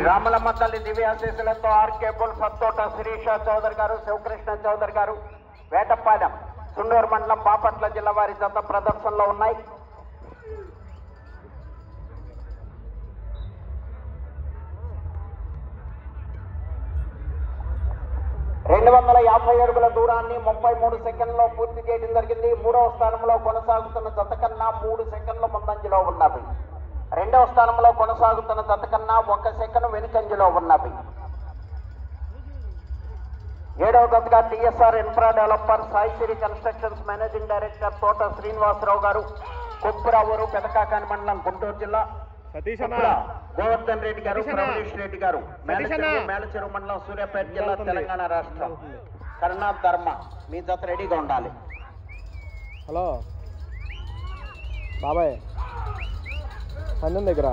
రామలమ్మ తల్లి దివ్యాశీసులతో RK bull సత్తోట Sirisha Chowdary గారు, శివకృష్ణ చౌదరి గారు, వేటపాలెం సుండూరు మండలం బాపట్ల జిల్లా వారి జత ప్రదర్శనలో ఉన్నాయి. రెండు 250 అడుగుల దూరాన్ని 33 సెకండ్లో పూర్తి చేయడం జరిగింది. మూడవ స్థానంలో కొనసాగుతున్న జత కన్నా 3 సెకండ్ల ముందంజలో ఉన్నవి. రెండవ స్థానంలో కొనసాగుతున్న జత కన్నా 1 సెకండ్ వెనుకంజలో ఉన్నవి. ఏడవ జతగా TSR infra developer Saisri constructions managing director తోట శ్రీనివాసరావు గారు, కొప్పురావూరు, పెదకాకాని మండలం, గుంటూరు జిల్లా. గోవర్ధన్ రెడ్డి గారు, ప్రవీణేష్ రెడ్డి గారు, మేలచెరువు మండలం, సూర్యాపేట జిల్లా, తెలంగాణ రాష్ట్రం. కరుణాథ్ ధర్మ, మీ జత రెడీగా ఉండాలి. హలో బాబాయ్, పందెం దగ్గర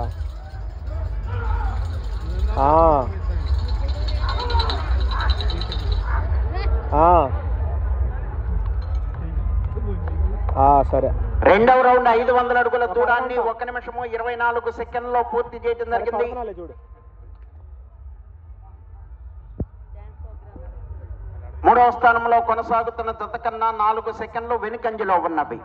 సరే. రెండవ రౌండ్ 500 అడుగుల దూరాన్ని 1 నిమిషము 24 సెకండ్లో పూర్తి చేయడం జరిగింది. మూడవ స్థానంలో కొనసాగుతున్న జత కన్నా 4 సెకండ్లు వెనుకంజలో ఉన్నవి.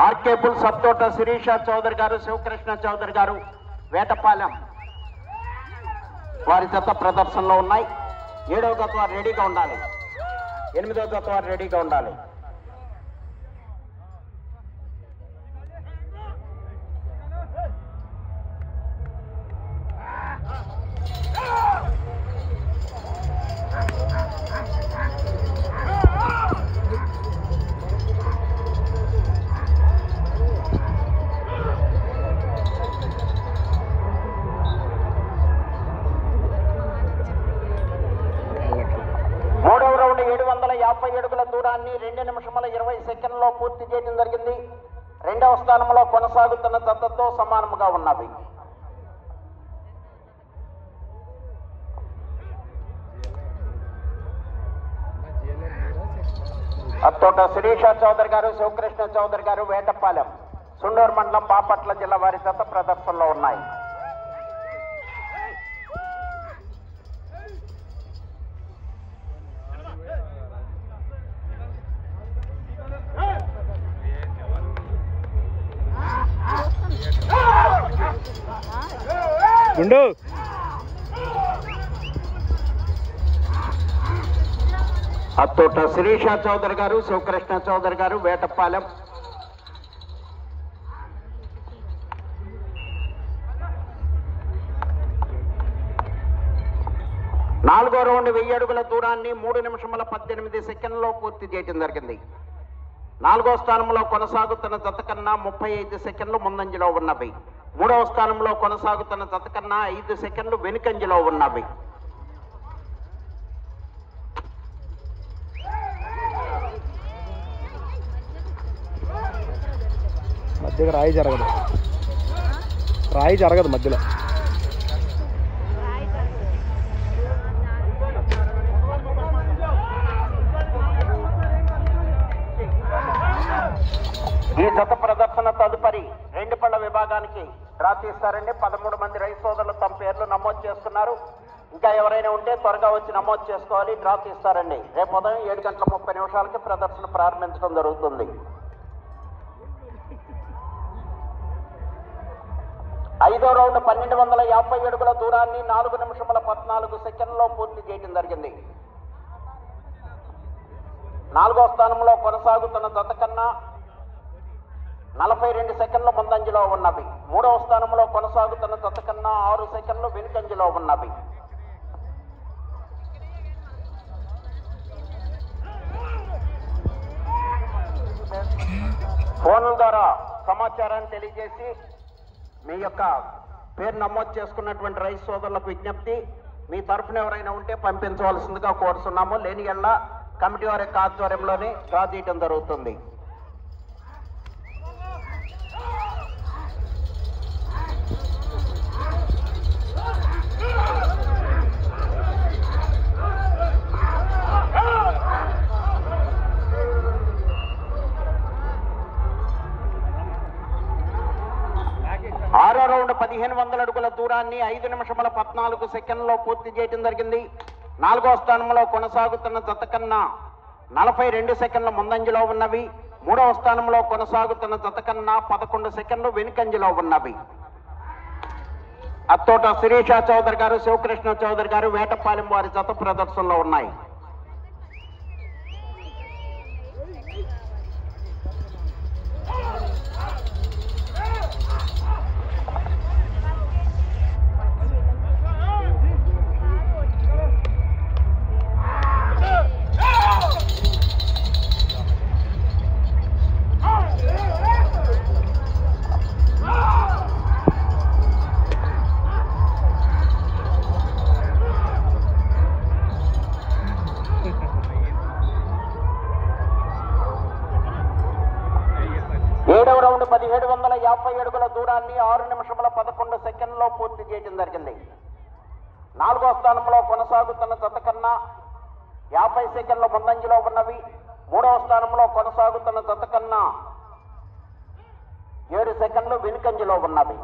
ఆర్కే బుల్ సత్తోట శిరీష చౌదరి గారు, శివకృష్ణ చౌదరి గారు, వేటపాలెం వారి జత ప్రదర్శనలో ఉన్నాయి. 7వ జత వారు రెడీగా ఉండాలి. 8వ జత వారు రెడీగా ఉండాలి. మూడవ రౌండ్ 750 అడుగుల దూరాన్ని 2 నిమిషముల 20 సెకండ్లో పూర్తి చేయడం జరిగింది. రెండవ స్థానంలో కొనసాగుతున్న జతతో సమానముగా ఉన్నవి. అత్తోట శిరీష చౌదరి గారు, శివకృష్ణ చౌదరి గారు, వేటపాలెం సుండూరు మండలం, బాపట్ల జిల్లా వారి జత ప్రదర్శనలో ఉన్నాయి. గుండు అత్తోట శిరీష చౌదరి గారు, శివకృష్ణ చౌదరి గారు, వేటపాలెం. నాలుగో రౌండ్ 1000 అడుగుల దూరాన్ని 3 నిమిషముల 18 సెకండ్లో పూర్తి చేయడం జరిగింది. 4వ స్థానంలో కొనసాగుతున్న జత కన్నా 35 సెకండ్లు ముందంజలో ఉన్నవి. 3వ స్థానంలో కొనసాగుతున్న జత కన్నా 5 సెకండ్లు వెనుకంజలో ఉన్నవి. మధ్యలో రాయి జరగదు మధ్యలో. ఈ జత ప్రదర్శన తదుపరి 2 పళ్ళ విభాగానికి డ్రా తీస్తారండి. 13 మంది రైతు సోదరులు తమ పేర్లు నమోదు చేసుకున్నారు. ఇంకా ఎవరైనా ఉంటే త్వరగా వచ్చి నమోదు చేసుకోవాలి. డ్రా తీస్తారండి. రేపు ఉదయం 7:30 ప్రదర్శన ప్రారంభించడం జరుగుతుంది. 5వ రౌండ్ 1250 అడుగుల దూరాన్ని 4 నిమిషముల 14 సెకండ్లో పూర్తి చేయడం జరిగింది. 4వ స్థానంలో కొనసాగుతున్న జత కన్నా 42 సెకండ్లు ముందంజలో ఉన్నవి. 3వ స్థానంలో కొనసాగుతున్న జత కన్నా 6 సెకండ్లు వెనుకంజలో ఉన్నవి. ఫోన్ల ద్వారా సమాచారాన్ని తెలియజేసి మీ యొక్క పేరు నమోదు చేసుకున్నటువంటి రైతు సోదరులకు విజ్ఞప్తి, మీ తరఫున ఎవరైనా ఉంటే పంపించవలసిందిగా కోరుతున్నాము. లేని ఎల్ల కమిటీ వారి యొక్క ఆధ్వర్యంలోనే డ్రా తీయడం జరుగుతుంది. ఆరో రౌండ్ 1500 అడుగుల దూరాన్ని 5 నిమిషముల 14 సెకండ్లో పూర్తి చేయడం జరిగింది. 4వ స్థానంలో కొనసాగుతున్న జత కన్నా 42 సెకండ్ల ముందంజలో ఉన్నవి. 3వ స్థానంలో కొనసాగుతున్న జత కన్నా 11 సెకండ్లు వెనుకంజలో ఉన్నవి. అత్తోట శిరీష చౌదరి గారు, శివకృష్ణ చౌదరి గారు వేటపాలెం వారి జత ప్రదర్శనలో ఉన్నాయి. ఏడవ రౌండ్ 1750 అడుగుల దూరాన్ని 6 నిమిషముల 11 సెకండ్లో పూర్తి చేయడం జరిగింది. 4వ స్థానంలో కొనసాగుతున్న జత కన్నా 50 సెకండ్ల ముందంజలో ఉన్నవి. 3వ స్థానంలో కొనసాగుతున్న జత కన్నా 7 సెకండ్లు వెనుకంజలో ఉన్నవి.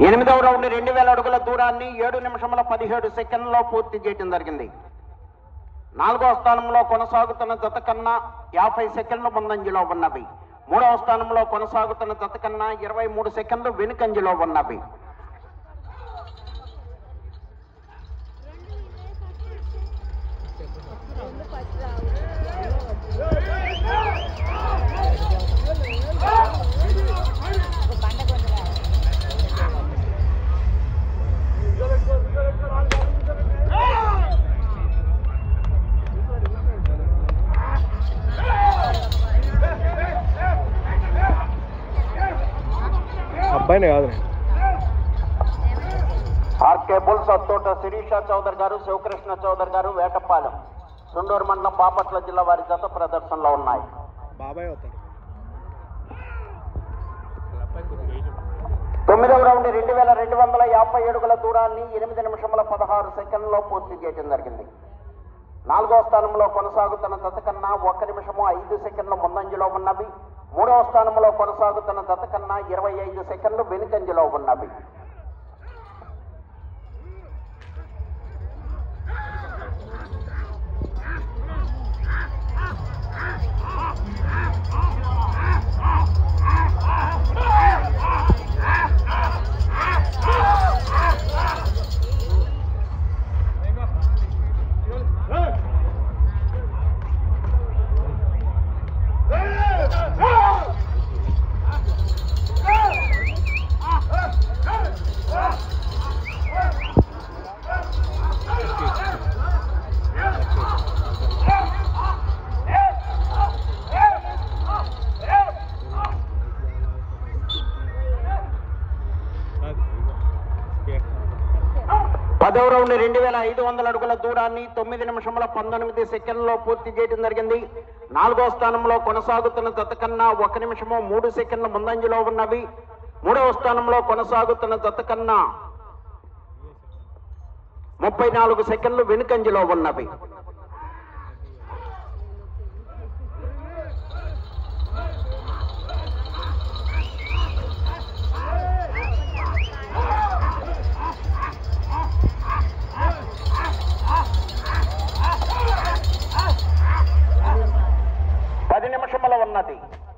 ఎనిమిదవ రౌండ్ 2000 అడుగుల దూరాన్ని 7 నిమిషముల 17 సెకండ్లో పూర్తి చేయడం జరిగింది. 4వ స్థానంలో కొనసాగుతున్న జత కన్నా 50 సెకండ్లు ముందంజలో ఉన్నవి. 3వ స్థానంలో కొనసాగుతున్న జత కన్నా 23 సెకండ్లు వెనుకంజలో ఉన్నవి. అబ్బాయినే కాదు. ఆర్కే బుల్స్ అత్తోట శిరీష చౌదరి గారు, శివకృష్ణ చౌదరి గారు వేటపాలెం, సుండూరు మండలం, బాపట్ల జిల్లా వారి జత ప్రదర్శనలో ఉన్నాయి. బాబాయ్ అవుతారు. 9వ రౌండ్ 2250 అడుగుల దూరాన్ని 8 నిమిషముల 16 సెకండ్లో పూర్తి చేయడం జరిగింది. 4వ స్థానంలో కొనసాగుతున్న జత కన్నా 1 నిమిషము 5 సెకండ్ల ముందంజలో ఉన్నవి. 3వ స్థానంలో కొనసాగుతున్న జత కన్నా 25 సెకండ్లు వెనుకంజలో ఉన్నవి. పదవ రౌండ్ 2500 అడుగుల దూరాన్ని 9 నిమిషముల 19 సెకండ్లో పూర్తి చేయడం జరిగింది. 4వ స్థానంలో కొనసాగుతున్న జత కన్నా 1 నిమిషము 3 సెకండ్ల ముందంజలో ఉన్నవి. 3వ స్థానంలో కొనసాగుతున్న జత కన్నా 34 సెకండ్లు వెనుకంజలో ఉన్నవి.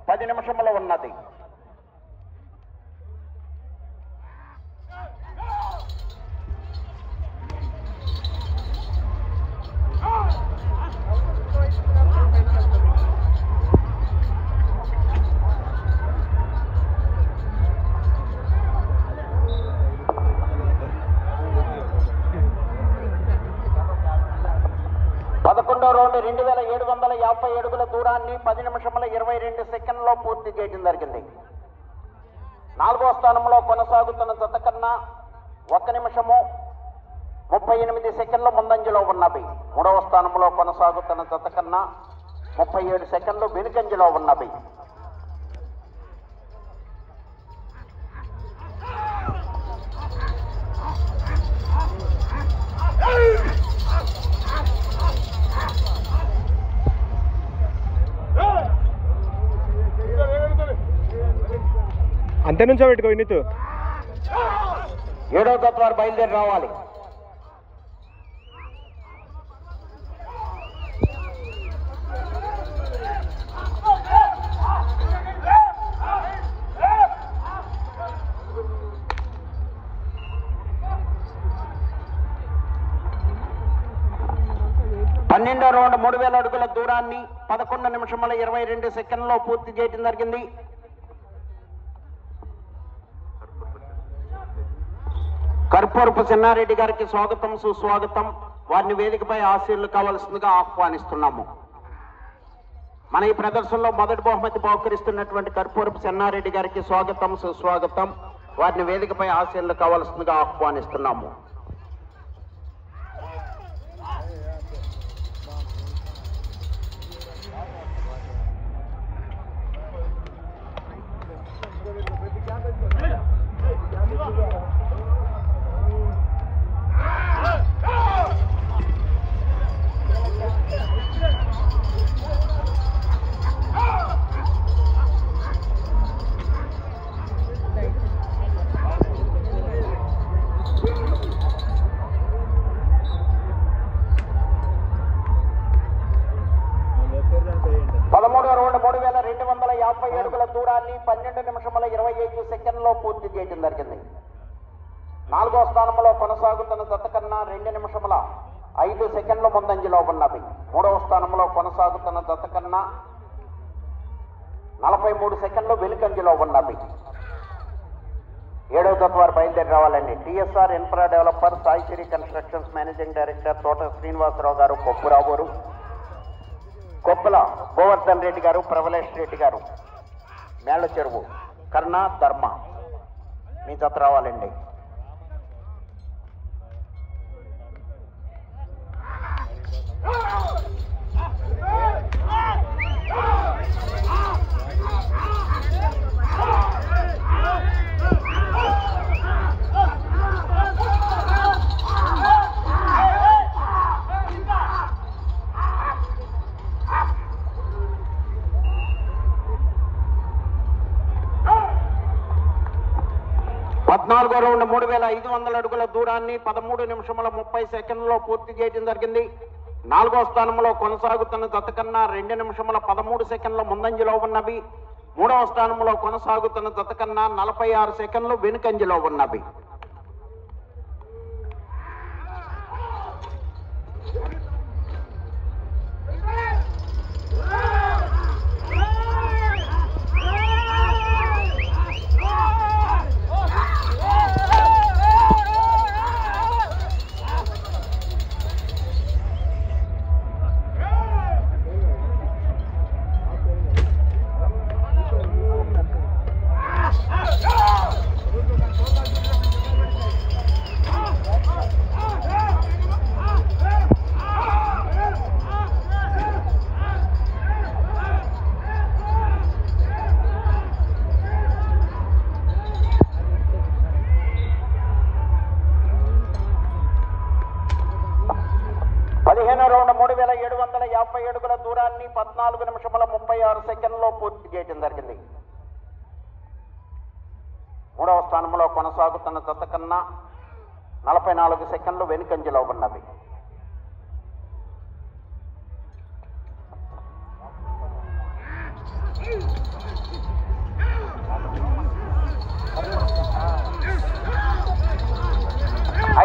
పది నిమిషముల ఉన్నది. దూరాన్ని 10 నిమిషముల 22 సెకండ్లో పూర్తి చేయడం జరిగింది. 4వ స్థానంలో కొనసాగుతున్న జత కన్నా 1 నిమిషము 38 సెకండ్లు ముందంజలో ఉన్నవి. 3వ స్థానంలో కొనసాగుతున్న జత కన్నా 37 సెకండ్లు వెనుకంజలో ఉన్నవి. అంతే నుంచో పెట్టుకో ఇన్నితు 7వ జత వారు బయలుదేరి రావాలి. పన్నెండో రౌండ్ 3000 అడుగుల దూరాన్ని 11 నిమిషముల 22 సెకండ్లో పూర్తి చేయడం జరిగింది. కర్పూరపు చెన్నారెడ్డి గారికి స్వాగతం సుస్వాగతం. వారిని వేదికపై ఆశీర్లు కావాల్సిందిగా ఆహ్వానిస్తున్నాము. మన ఈ ప్రదర్శనలో మొదటి బహుమతి బహుకరిస్తున్నటువంటి కర్పూరపు చెన్నారెడ్డి గారికి స్వాగతం సుస్వాగతం. వారిని వేదికపై ఆశీర్లు కావాల్సిందిగా ఆహ్వానిస్తున్నాము. దూరాన్ని 12 నిమిషముల 25 సెకండ్లో పూర్తి చేయడం జరిగింది. 4వ స్థానంలో కొనసాగుతున్న జత కన్నా 2 నిమిషముల 5 సెకండ్లు ముందంజలో ఉన్నవి. 3వ స్థానంలో కొనసాగుతున్న జత కన్నా 43 సెకండ్లు వెనుకంజలో ఉన్నవి. 7వ జత వారు బయలుదేరి రావాలండి. TSR infra developer Saisri constructions managing director తోట శ్రీనివాసరావు గారు కొప్పురావూరు, కొప్పుల గోవర్ధన్ రెడ్డి గారు, ప్రవలేష్ రెడ్డి గారు మేళ్ల చెరువు, కర్ణ ధర్మ మీ జత రావాలండి. నాలుగో రౌండ్ 3500 అడుగుల దూరాన్ని 13 నిమిషముల 30 సెకండ్లో పూర్తి చేయడం జరిగింది. 4వ స్థానంలో కొనసాగుతున్న జత కన్నా 2 నిమిషముల 13 సెకండ్ల ముందంజలో ఉన్నవి. 3వ స్థానంలో కొనసాగుతున్న జత కన్నా 46 సెకండ్లు వెనుకంజలో ఉన్నవి. రౌండ్ 3750 అడుగుల దూరాన్ని 14 నిమిషముల 36 సెకండ్లో పూర్తి చేయడం జరిగింది. 3వ స్థానంలో కొనసాగుతున్న జత కన్నా 44 సెకండ్లు వెనుకంజలో ఉన్నవి.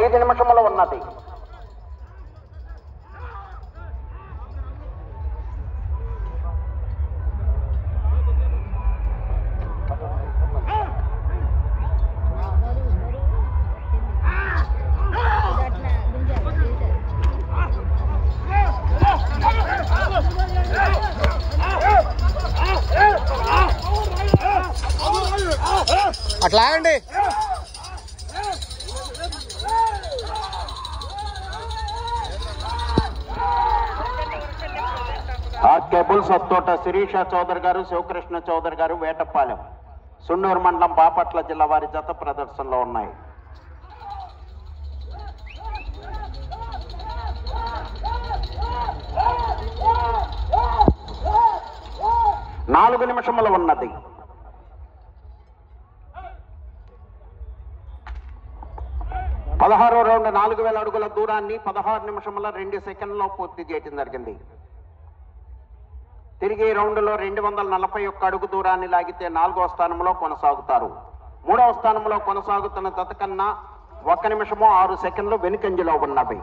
ఐదు నిమిషములు ఉన్నది. అట్లా ఆగండి. ఆర్కేబుల్ సత్తోట శిరీష చౌదరి గారు, శివకృష్ణ చౌదరి గారు, వేటపాలెం, సున్నూరు మండలం, బాపట్ల జిల్లా వారి జత ప్రదర్శనలో ఉన్నాయి. నాలుగు నిమిషములు ఉన్నది. పదహారో రౌండ్ 4000 అడుగుల దూరాన్ని 16 నిమిషముల 2 సెకండ్లో పూర్తి చేయడం జరిగింది. తిరిగి రౌండ్లో 241 అడుగు దూరాన్ని లాగితే 4వ స్థానంలో కొనసాగుతారు. 3వ స్థానంలో కొనసాగుతున్న జత కన్నా 1 నిమిషము 6 సెకండ్లు వెనుకంజలో ఉన్నవి.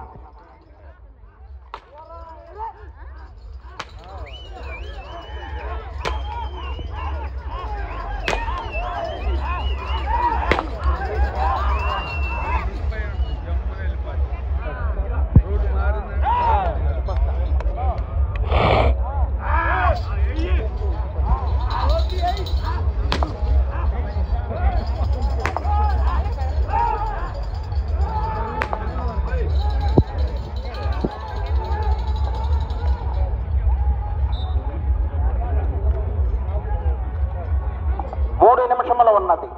ఉన్నది.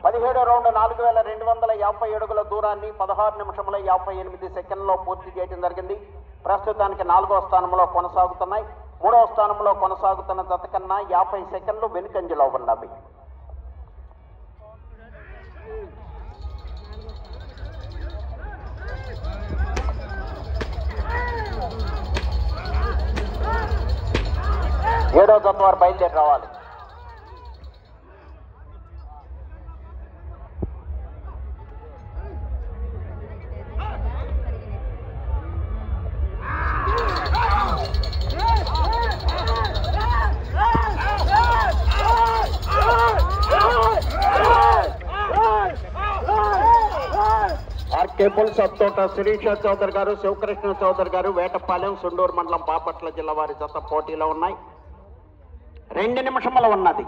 17వ రౌండ్ 4250 అడుగుల దూరాన్ని 16 నిమిషముల 58 సెకండ్లో పూర్తి చేయడం జరిగింది. ప్రస్తుతానికి 4వ స్థానంలో కొనసాగుతున్నాయి. 3వ స్థానంలో కొనసాగుతున్న జత కన్నా 50 సెకండ్లు వెనుకంజలో ఉన్నవి. ఏడవ జత వారు బయలుదేరి రావాలి. ఆర్కేబుల్ సత్తోట శిరీష చౌదరి గారు, శివకృష్ణ చౌదరి గారు, వేటపాలెం, సుండూరు మండలం, బాపట్ల జిల్లా వారి జత పోటీలో ఉన్నాయి. 2 నిమిషములు ఉన్నది.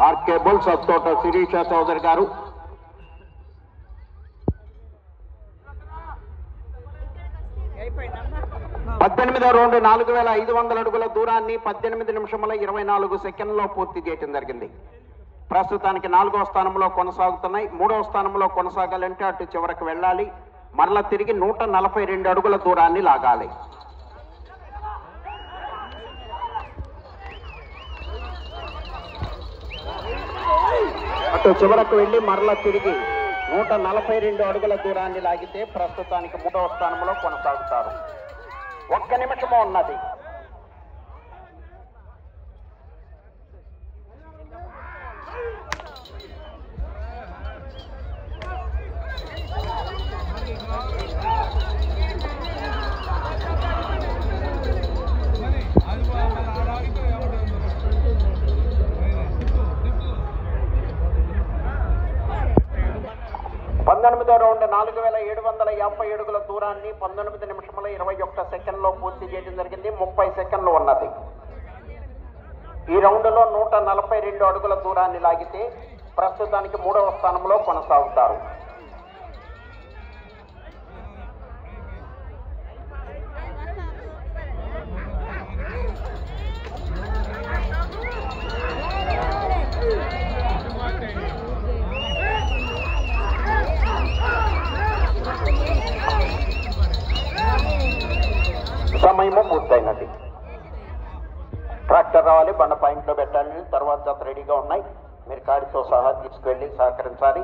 ఆర్కేబుల్ సత్తోట శిరీష చౌదరి గారు, పద్దెనిమిదవ రౌండ్ 4500 అడుగుల దూరాన్ని 18 నిమిషముల 24 సెకండ్లో పూర్తి చేయడం జరిగింది. ప్రస్తుతానికి 4వ స్థానంలో కొనసాగుతున్నాయి. 3వ స్థానంలో కొనసాగాలంటే అటు చివరకు వెళ్ళాలి. మరలా తిరిగి 142 అడుగుల దూరాన్ని లాగాలి. అటు చివరకు వెళ్ళి మరలా తిరిగి 142 అడుగుల దూరాన్ని లాగితే ప్రస్తుతానికి 3వ స్థానంలో కొనసాగుతారు. 1 నిమిషము ఉన్నది. రౌండ్ 4750 అడుగుల దూరాన్ని 19 నిమిషముల 21 సెకండ్లో పూర్తి చేయడం జరిగింది. 30 సెకండ్లు ఉన్నది. ఈ రౌండ్లో 142 అడుగుల దూరాన్ని లాగితే ప్రస్తుతానికి 3వ స్థానంలో కొనసాగుతారు. సమయము పూర్తయినది. ట్రాక్టర్ రావాలి, బండ పాయింట్లో పెట్టాలి. తర్వాత జత రెడీగా ఉన్నాయి. మీరు కాడితో సహా తీసుకువెళ్ళి సహకరించాలి.